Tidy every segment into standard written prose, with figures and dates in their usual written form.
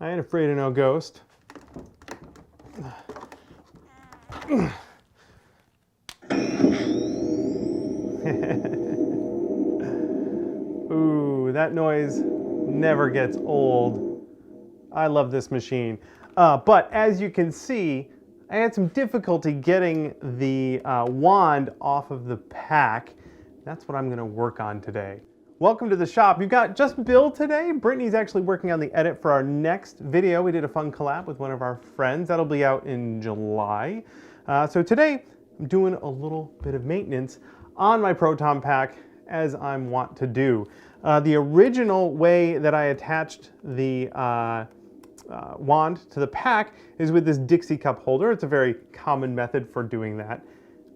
I ain't afraid of no ghost. Ooh, that noise never gets old. I love this machine. But as you can see, I had some difficulty getting the wand off of the pack. That's what I'm gonna work on today. Welcome to the shop. You've got just Bill today. Brittany's actually working on the edit for our next video. We did a fun collab with one of our friends. That'll be out in July. So today, I'm doing a little bit of maintenance on my Proton Pack, as I'm wont to do. The original way that I attached the wand to the pack is with this Dixie cup holder. It's a very common method for doing that.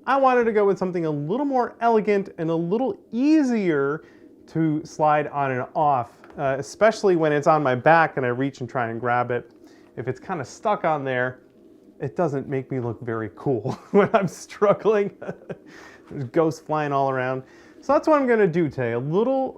I wanted to go with something a little more elegant and a little easier to slide on and off, especially when it's on my back and I reach and try and grab it. If it's kind of stuck on there, it doesn't make me look very cool when I'm struggling. There's ghosts flying all around. So that's what I'm gonna do today. A little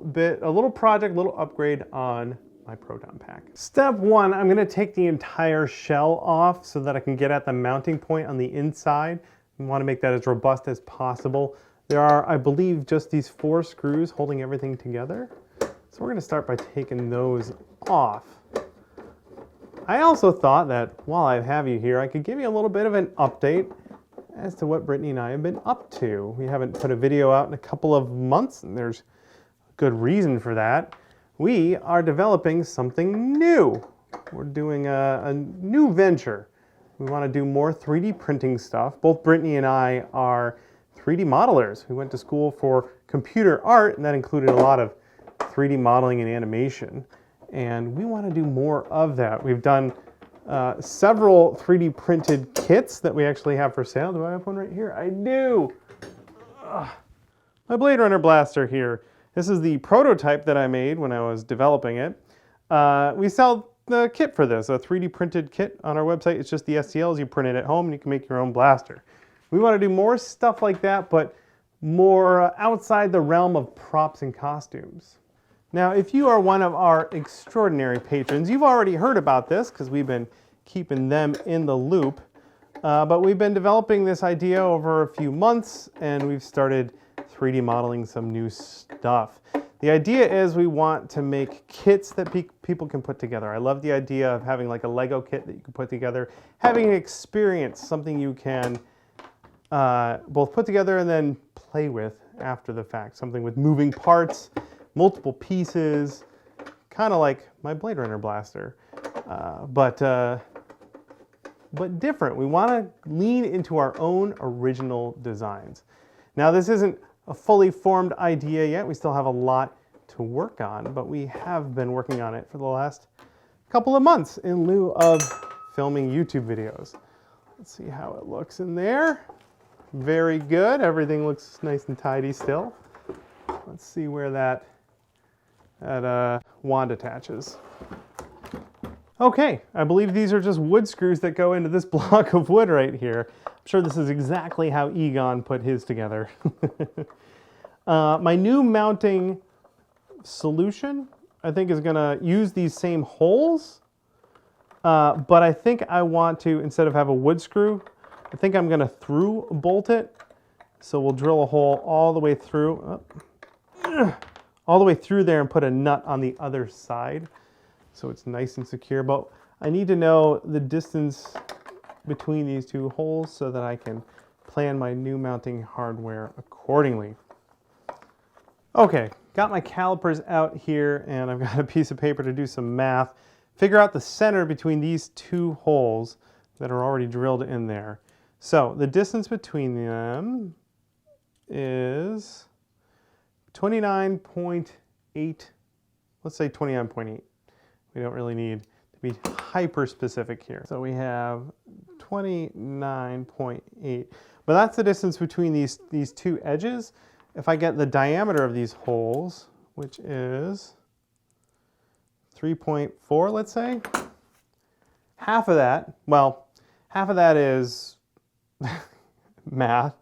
project, a little upgrade on my Proton Pack. Step one, I'm gonna take the entire shell off so that I can get at the mounting point on the inside. I wanna make that as robust as possible. There are, I believe, just these 4 screws holding everything together. So we're gonna start by taking those off. I also thought that while I have you here, I could give you a little bit of an update as to what Brittany and I have been up to. We haven't put a video out in a couple of months, and there's good reason for that. We are developing something new. We're doing a new venture. We want to do more 3D printing stuff. Both Brittany and I are 3D modelers. We went to school for computer art, and that included a lot of 3D modeling and animation. And we want to do more of that. We've done several 3D printed kits that we actually have for sale. Do I have one right here? I do! My Blade Runner blaster here. This is the prototype that I made when I was developing it. We sell the kit for this, a 3D printed kit on our website. It's just the STLs, you print it at home and you can make your own blaster. We want to do more stuff like that, but more outside the realm of props and costumes. Now, if you are one of our extraordinary patrons, you've already heard about this because we've been keeping them in the loop. But we've been developing this idea over a few months and we've started 3D modeling some new stuff. The idea is we want to make kits that people can put together. I love the idea of having like a Lego kit that you can put together, having an experience, something you can both put together and then play with after the fact. Something with moving parts, multiple pieces, kind of like my Blade Runner blaster, but different. We want to lean into our own original designs. Now, this isn't a fully formed idea yet. We still have a lot to work on, but we have been working on it for the last couple of months in lieu of filming YouTube videos. Let's see how it looks in there. Very good. Everything looks nice and tidy still. Let's see where that wand attaches. Okay, I believe these are just wood screws that go into this block of wood right here. I'm sure this is exactly how Egon put his together. My new mounting solution, I think, is gonna use these same holes, but I think I want to, instead of have a wood screw, I think I'm gonna through bolt it. So we'll drill a hole all the way through, all the way through there and put a nut on the other side so it's nice and secure. But I need to know the distance between these 2 holes so that I can plan my new mounting hardware accordingly. Okay, got my calipers out here and I've got a piece of paper to do some math. Figure out the center between these 2 holes that are already drilled in there. So the distance between them is 29.8, let's say 29.8. We don't really need to be hyper specific here. So we have 29.8, but that's the distance between these 2 edges. If I get the diameter of these holes, which is 3.4, let's say, half of that is math.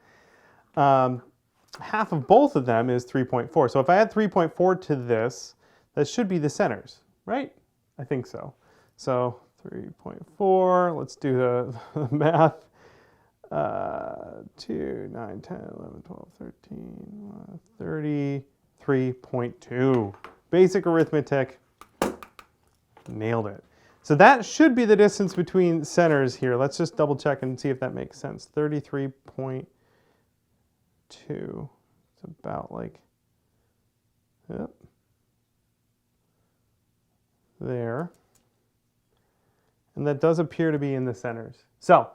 Half of both of them is 3.4. So if I add 3.4 to this, that should be the centers, right? I think so. So 3.4, let's do the math. 2, 9, 10, 11, 12, 13, 33.2. Basic arithmetic, nailed it. So that should be the distance between centers here. Let's just double check and see if that makes sense. 33.2. It's about like, yep, there. And that does appear to be in the centers. So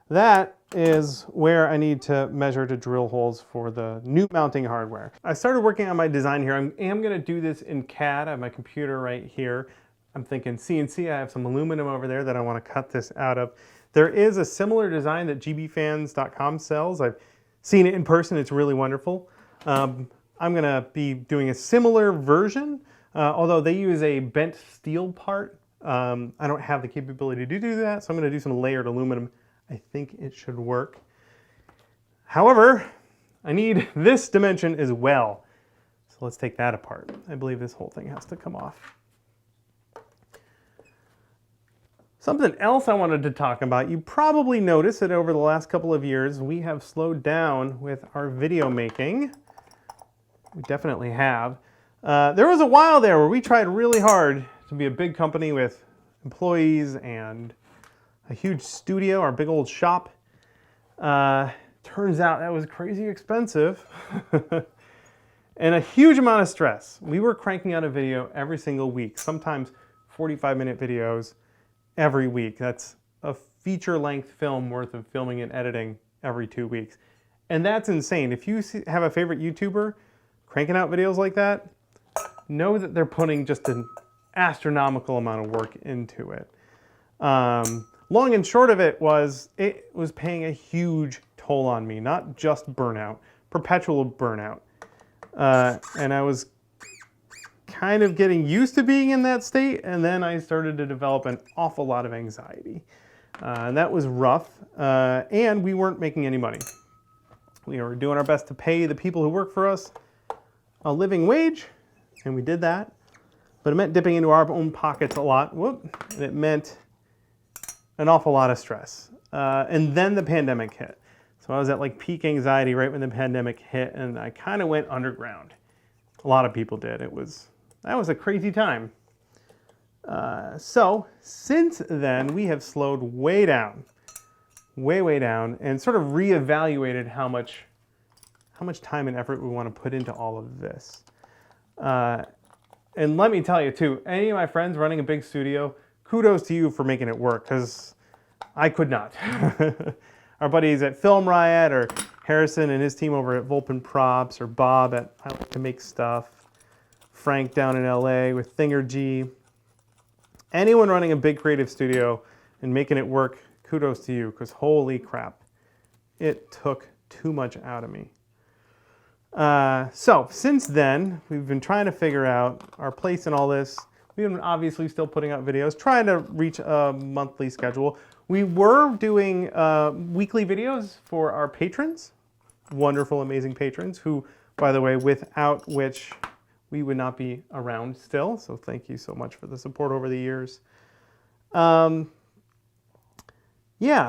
that is where I need to measure to drill holes for the new mounting hardware. I started working on my design here. I am going to do this in CAD. I have my computer right here. I'm thinking CNC. I have some aluminum over there that I want to cut this out of. There is a similar design that gbfans.com sells. I've seen it in person. It's really wonderful. I'm going to be doing a similar version, although they use a bent steel part. I don't have the capability to do that, so I'm going to do some layered aluminum. I think it should work. However, I need this dimension as well. So let's take that apart. I believe this whole thing has to come off. Something else I wanted to talk about. You probably noticed that over the last couple of years, we have slowed down with our video making. We definitely have. There was a while there where we tried really hard to be a big company with employees and a huge studio, our big old shop. Turns out that was crazy expensive and a huge amount of stress. We were cranking out a video every single week, sometimes 45-minute videos every week. That's a feature-length film worth of filming and editing every 2 weeks. And that's insane. If you have a favorite YouTuber cranking out videos like that, know that they're putting just an astronomical amount of work into it. Long and short of it was paying a huge toll on me, not just burnout, perpetual burnout. And I was kind of getting used to being in that state, and then I started to develop an awful lot of anxiety. And that was rough, and we weren't making any money. We were doing our best to pay the people who work for us a living wage, and we did that. But it meant dipping into our own pockets a lot. Whoop, and it meant an awful lot of stress. And then the pandemic hit. So I was at like peak anxiety right when the pandemic hit, and I kind of went underground. A lot of people did. That was a crazy time. So since then, we have slowed way down, way down, and sort of reevaluated how much time and effort we want to put into all of this. And let me tell you too, any of my friends running a big studio, kudos to you for making it work, because I could not. Our buddies at Film Riot, or Harrison and his team over at Vulpin Props, or Bob at I Like to Make Stuff, Frank down in LA with Thingergy. Anyone running a big creative studio and making it work, kudos to you, because holy crap, it took too much out of me. So since then, we've been trying to figure out our place in all this. We've been obviously still putting out videos, trying to reach a monthly schedule. We were doing weekly videos for our patrons, wonderful, amazing patrons, who, by the way, without which we would not be around still. So thank you so much for the support over the years. Yeah,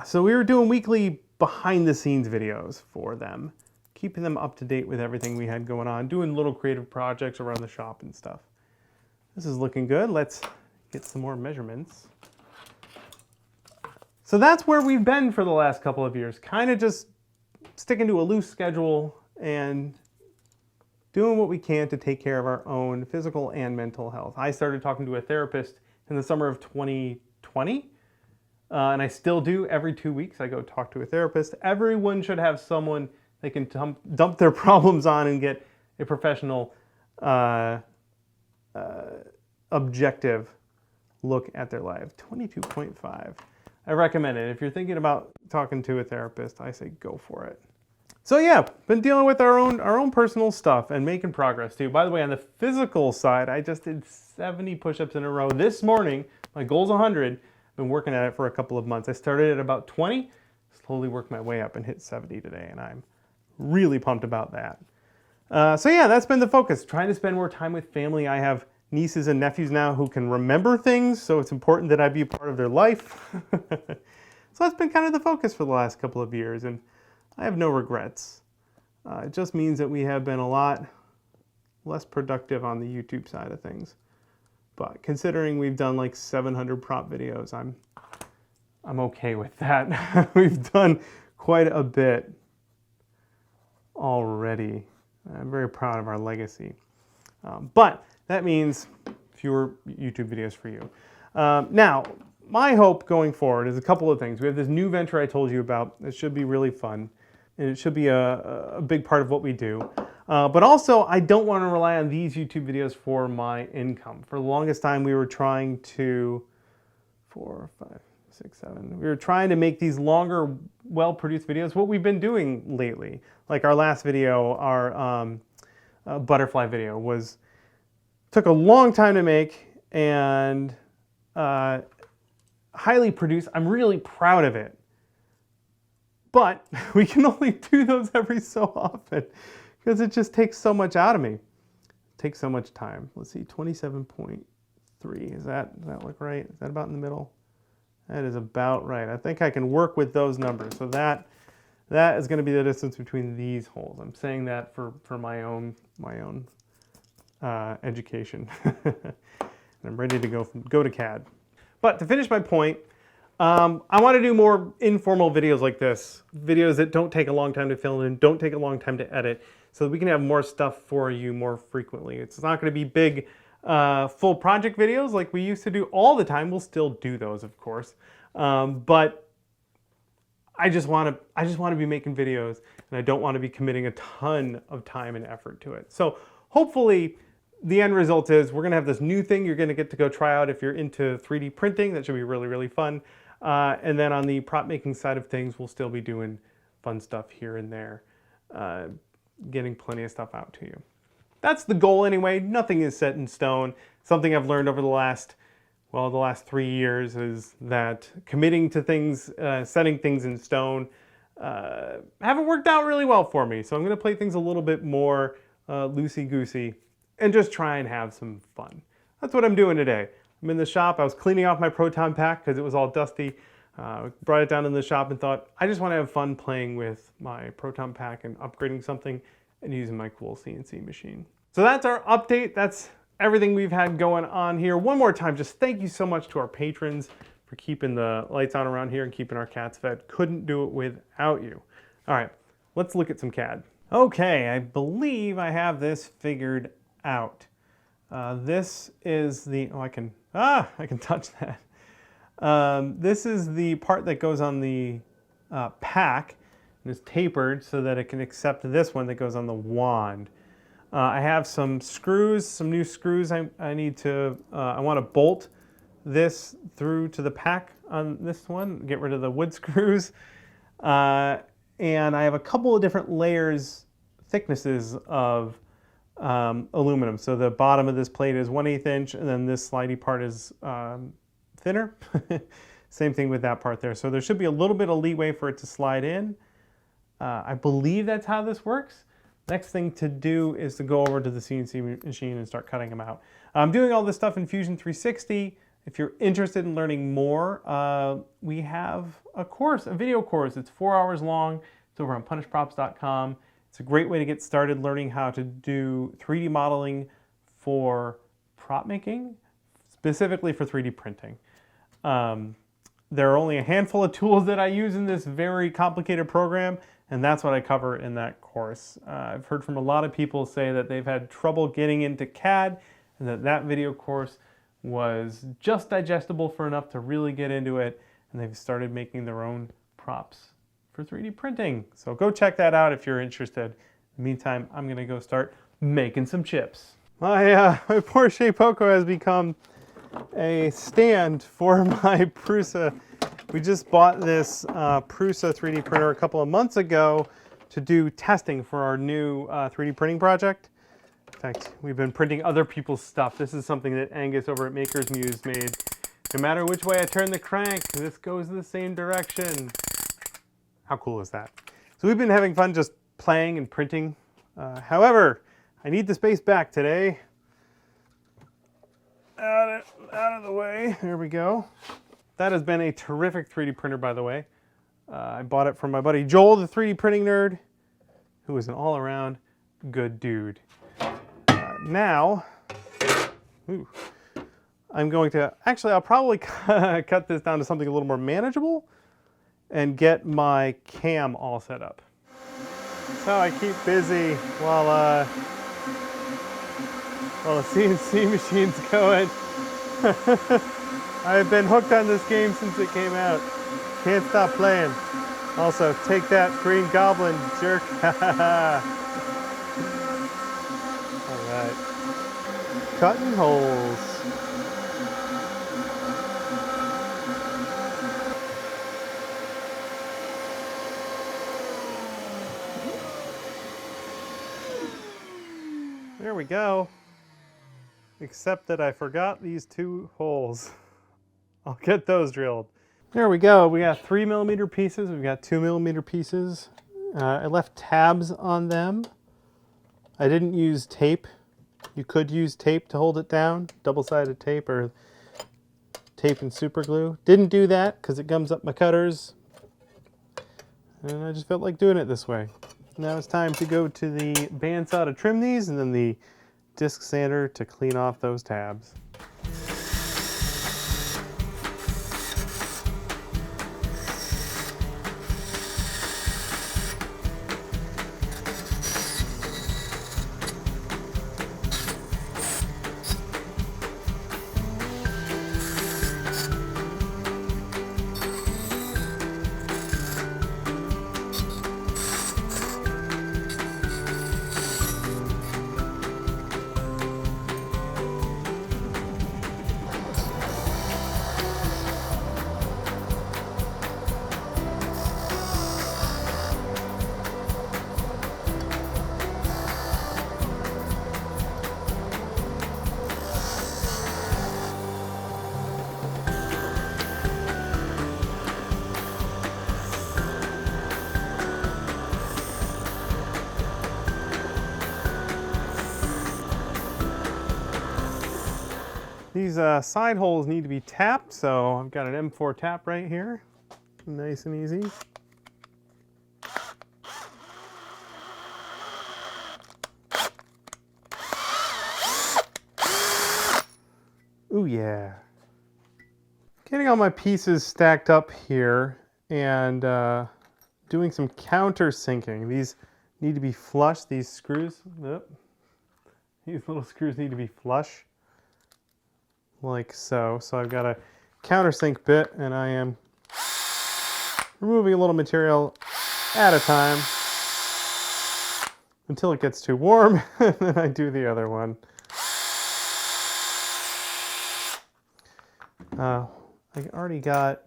so we were doing weekly behind-the-scenes videos for them, keeping them up to date with everything we had going on, doing little creative projects around the shop and stuff. This is looking good. Let's get some more measurements. So that's where we've been for the last couple of years, kind of just sticking to a loose schedule and doing what we can to take care of our own physical and mental health. I started talking to a therapist in the summer of 2020, and I still do. Every 2 weeks I go talk to a therapist. Everyone should have someone they can dump their problems on and get a professional, objective look at their life. 22.5. I recommend it. If you're thinking about talking to a therapist, I say go for it. So yeah, been dealing with our own personal stuff and making progress too. By the way, on the physical side, I just did 70 push-ups in a row this morning. My goal's 100. I've been working at it for a couple of months. I started at about 20, slowly worked my way up and hit 70 today, and I'm really pumped about that. So yeah, that's been the focus, trying to spend more time with family. I have nieces and nephews now who can remember things, so it's important that I be a part of their life. So that's been kind of the focus for the last couple of years, and I have no regrets. It just means that we have been a lot less productive on the YouTube side of things. But considering we've done like 700 prop videos, I'm okay with that. We've done quite a bit already. I'm very proud of our legacy. But that means fewer YouTube videos for you. Now, my hope going forward is a couple of things. We have this new venture I told you about. It should be really fun. And it should be a big part of what we do. But also, I don't want to rely on these YouTube videos for my income. For the longest time, we were trying to, 4, 5, 6, 7. We were trying to make these longer, well-produced videos. What we've been doing lately, like our last video, our butterfly video, took a long time to make and highly produced. I'm really proud of it. But we can only do those every so often because it just takes so much out of me. It takes so much time. Let's see, 27.3. Does that look right? Is that about in the middle? That is about right. I think I can work with those numbers. So that is going to be the distance between these holes. I'm saying that for my own education. And I'm ready to go to CAD. But to finish my point, I want to do more informal videos like this. Videos that don't take a long time to film and don't take a long time to edit, so that we can have more stuff for you more frequently. It's not going to be big, full project videos like we used to do all the time. We'll still do those, of course. But I just want to be making videos, and I don't want to be committing a ton of time and effort to it. So hopefully, the end result is we're going to have this new thing you're going to get to go try out if you're into 3D printing. That should be really, really fun. And then on the prop making side of things, we'll still be doing fun stuff here and there, getting plenty of stuff out to you. That's the goal anyway. Nothing is set in stone. Something I've learned over the last 3 years is that committing to things, setting things in stone, haven't worked out really well for me. So I'm going to play things a little bit more loosey-goosey and just try and have some fun. That's what I'm doing today. I'm in the shop. I was cleaning off my Proton Pack because it was all dusty. Brought it down in the shop and thought, I just want to have fun playing with my Proton Pack and upgrading something and using my cool CNC machine. So that's our update. That's everything we've had going on here. One more time, just thank you so much to our patrons for keeping the lights on around here and keeping our cats fed. Couldn't do it without you. All right, let's look at some CAD. Okay, I believe I have this figured out. This is the, I can touch that. This is the part that goes on the pack and is tapered so that it can accept this one that goes on the wand. I have some screws, some new screws I need to, I want to bolt this through to the pack on this one, get rid of the wood screws. And I have a couple of different layers, thicknesses of aluminum. So the bottom of this plate is 1/8 inch, and then this slidey part is thinner. Same thing with that part there. So there should be a little bit of leeway for it to slide in. I believe that's how this works. Next thing to do is to go over to the CNC machine and start cutting them out. I'm doing all this stuff in Fusion 360. If you're interested in learning more, we have a course, a video course. It's 4 hours long. It's over on punishprops.com. It's a great way to get started learning how to do 3D modeling for prop making, specifically for 3D printing. There are only a handful of tools that I use in this very complicated program, and that's what I cover in that course. I've heard from a lot of people say that they've had trouble getting into CAD, and that video course was just digestible for enough to really get into it, and they've started making their own props for 3D printing. So go check that out if you're interested. In the meantime, I'm gonna go start making some chips. My Porsche Poco has become a stand for my Prusa. We just bought this Prusa 3D printer a couple of months ago to do testing for our new 3D printing project. In fact, we've been printing other people's stuff. This is something that Angus over at Maker's Muse made. No matter which way I turn the crank, this goes in the same direction. How cool is that? So we've been having fun just playing and printing. However, I need the space back today. out of the way. There we go. That has been a terrific 3D printer, by the way. I bought it from my buddy Joel, the 3D printing nerd, who is an all-around good dude. Now, I'm going to, actually I'll probably cut this down to something a little more manageable and get my cam all set up. That's how I keep busy while the CNC machine's going. I've been hooked on this game since it came out. Can't stop playing. Also, take that, Green Goblin, jerk. Alright. Cutting holes. There we go. Except that I forgot these 2 holes. I'll get those drilled. There we go. We got 3mm pieces. We've got 2mm pieces. I left tabs on them. I didn't use tape. You could use tape to hold it down. Double-sided tape or tape and super glue. Didn't do that because it gums up my cutters. And I just felt like doing it this way. Now it's time to go to the bandsaw to trim these and then the disc sander to clean off those tabs. These side holes need to be tapped, so I've got an M4 tap right here. Nice and easy. Ooh yeah. Getting all my pieces stacked up here and doing some countersinking. These need to be flush, these screws. These little screws need to be flush. Like so. So I've got a countersink bit and I am removing a little material at a time until it gets too warm, and then I do the other one. I already got,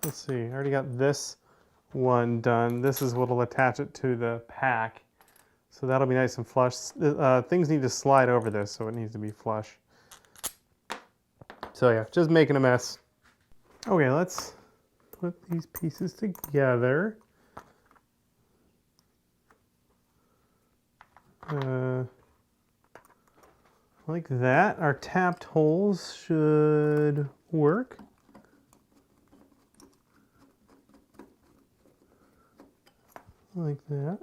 let's see, I already got this one done. This is what will attach it to the pack. So that'll be nice and flush. Things need to slide over this, so it needs to be flush. So yeah, just making a mess. Okay, let's put these pieces together. Like that. Our tapped holes should work. Like that.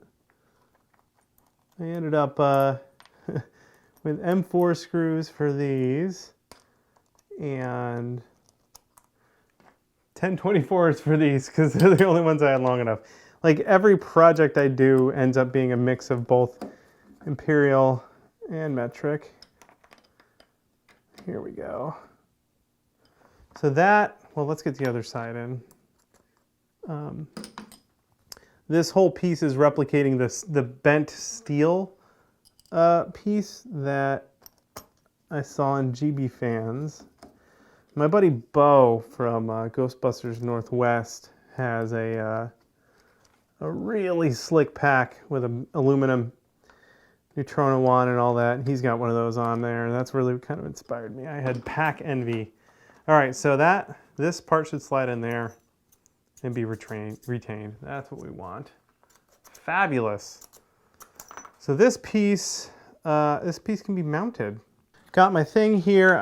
I ended up with M4 screws for these and 1024s for these because they're the only ones I had long enough. Like every project I do ends up being a mix of both imperial and metric. Here we go. So that, well, let's get the other side in. This whole piece is replicating the bent steel piece that I saw in GB Fans. My buddy Bo from Ghostbusters Northwest has a really slick pack with an aluminum nutrona wand and all that. He's got one of those on there, and that's really kind of inspired me. I had pack envy. All right, so this part should slide in there and be retained. That's what we want. Fabulous. So this piece can be mounted. got my thing here.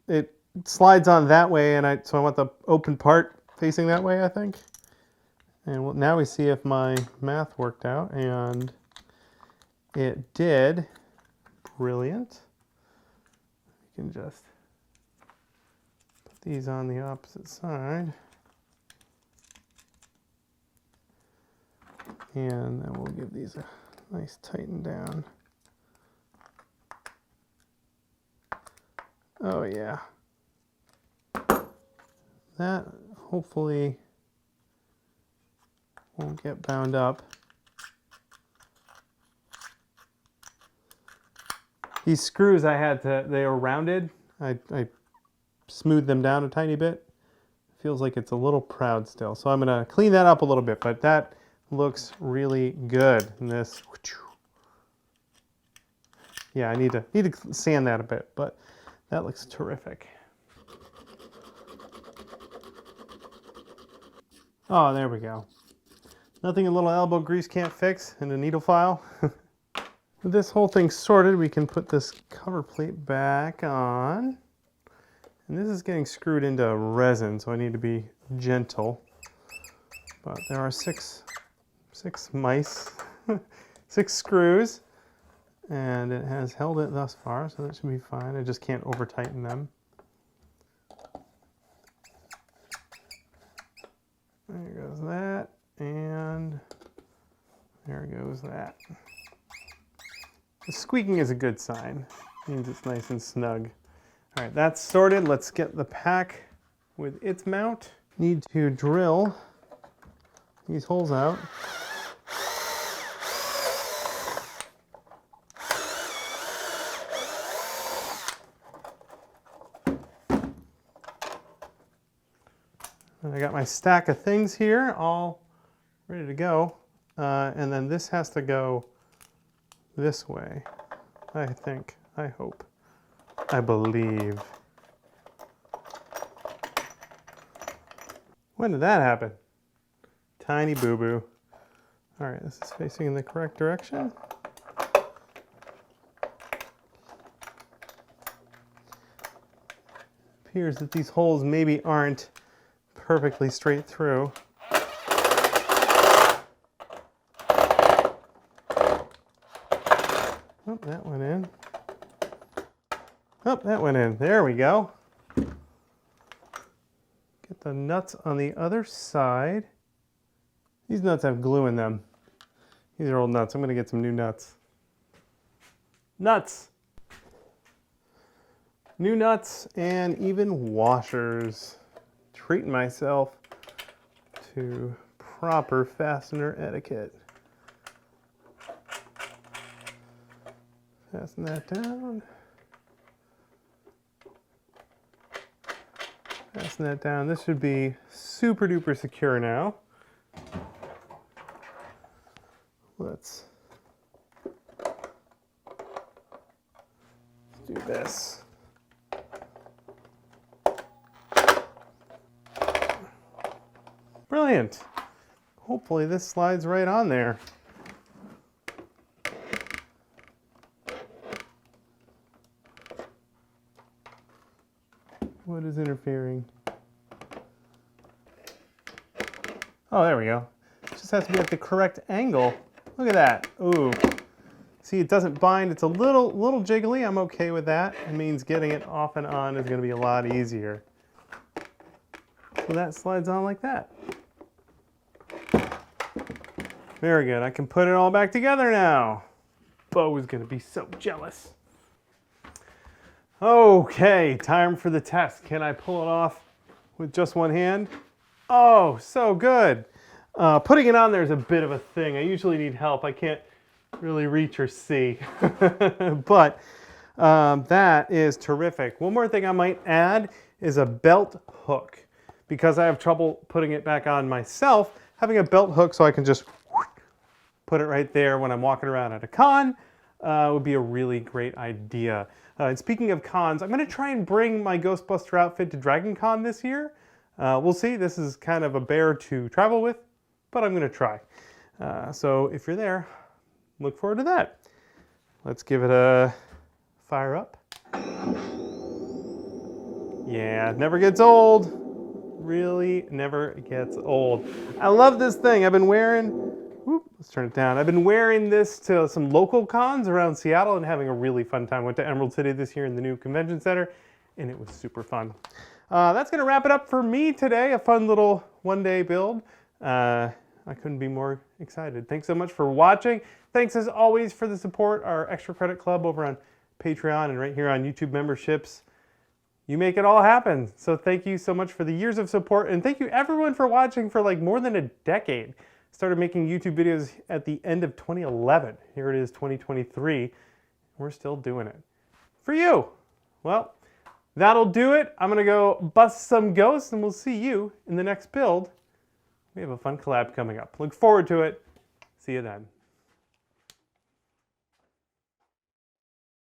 It slides on that way, and so I want the open part facing that way, I think. And now we see if my math worked out, and it did. Brilliant. You can just put these on the opposite side. And then we'll give these a nice tighten down. Oh yeah. That hopefully won't get bound up. These screws they were rounded. I smoothed them down a tiny bit. Feels like it's a little proud still. So I'm gonna clean that up a little bit, but that looks really good. And this, yeah, I need to sand that a bit, but that looks terrific. Oh, there we go. Nothing a little elbow grease can't fix in a needle file. With this whole thing sorted, we can put this cover plate back on. And this is getting screwed into resin, so I need to be gentle. But there are six mice, 6 screws, and it has held it thus far, so that should be fine. I just can't over tighten them. There goes that, and there goes that. The squeaking is a good sign. It means it's nice and snug. All right, that's sorted. Let's get the pack with its mount. Need to drill these holes out. And I got my stack of things here all ready to go. And then this has to go this way, I think, I hope, I believe. When did that happen? Tiny boo-boo. All right, this is facing in the correct direction. Appears that these holes maybe aren't perfectly straight through. Oh, that went in. Oh, that went in. There we go. Get the nuts on the other side. These nuts have glue in them. These are old nuts. I'm going to get some new nuts. Nuts! New nuts and even washers. Treating myself to proper fastener etiquette. Fasten that down. Fasten that down. This should be super duper secure now. Let's do this. Brilliant. Hopefully this slides right on there. What is interfering? Oh, there we go. It just has to be at the correct angle. Look at that. Ooh. See, it doesn't bind. It's a little jiggly. I'm okay with that. It means getting it off and on is going to be a lot easier. So that slides on like that. Very good. I can put it all back together now. Bo is going to be so jealous. Okay, time for the test. Can I pull it off with just one hand? Oh, so good. Putting it on there is a bit of a thing. I usually need help. I can't really reach or see. But that is terrific. One more thing I might add is a belt hook. Because I have trouble putting it back on myself, having a belt hook so I can just put it right there when I'm walking around at a con would be a really great idea. And speaking of cons, I'm going to try and bring my Ghostbuster outfit to Dragon Con this year. We'll see. This is kind of a bear to travel with, but I'm going to try. So if you're there, look forward to that. Let's give it a fire up. Yeah, never gets old. Really never gets old. I love this thing. I've been wearing, whoop, let's turn it down. I've been wearing this to some local cons around Seattle and having a really fun time. Went to Emerald City this year in the new convention center, and it was super fun. That's gonna wrap it up for me today. A fun little one-day build. I couldn't be more excited. Thanks so much for watching. Thanks as always for the support, our Extra Credit Club over on Patreon and right here on YouTube memberships. You make it all happen. So thank you so much for the years of support, and thank you everyone for watching for like more than a decade. Started making YouTube videos at the end of 2011. Here it is 2023. We're still doing it. For you. Well, that'll do it. I'm gonna go bust some ghosts and we'll see you in the next build. We have a fun collab coming up. Look forward to it. See you then.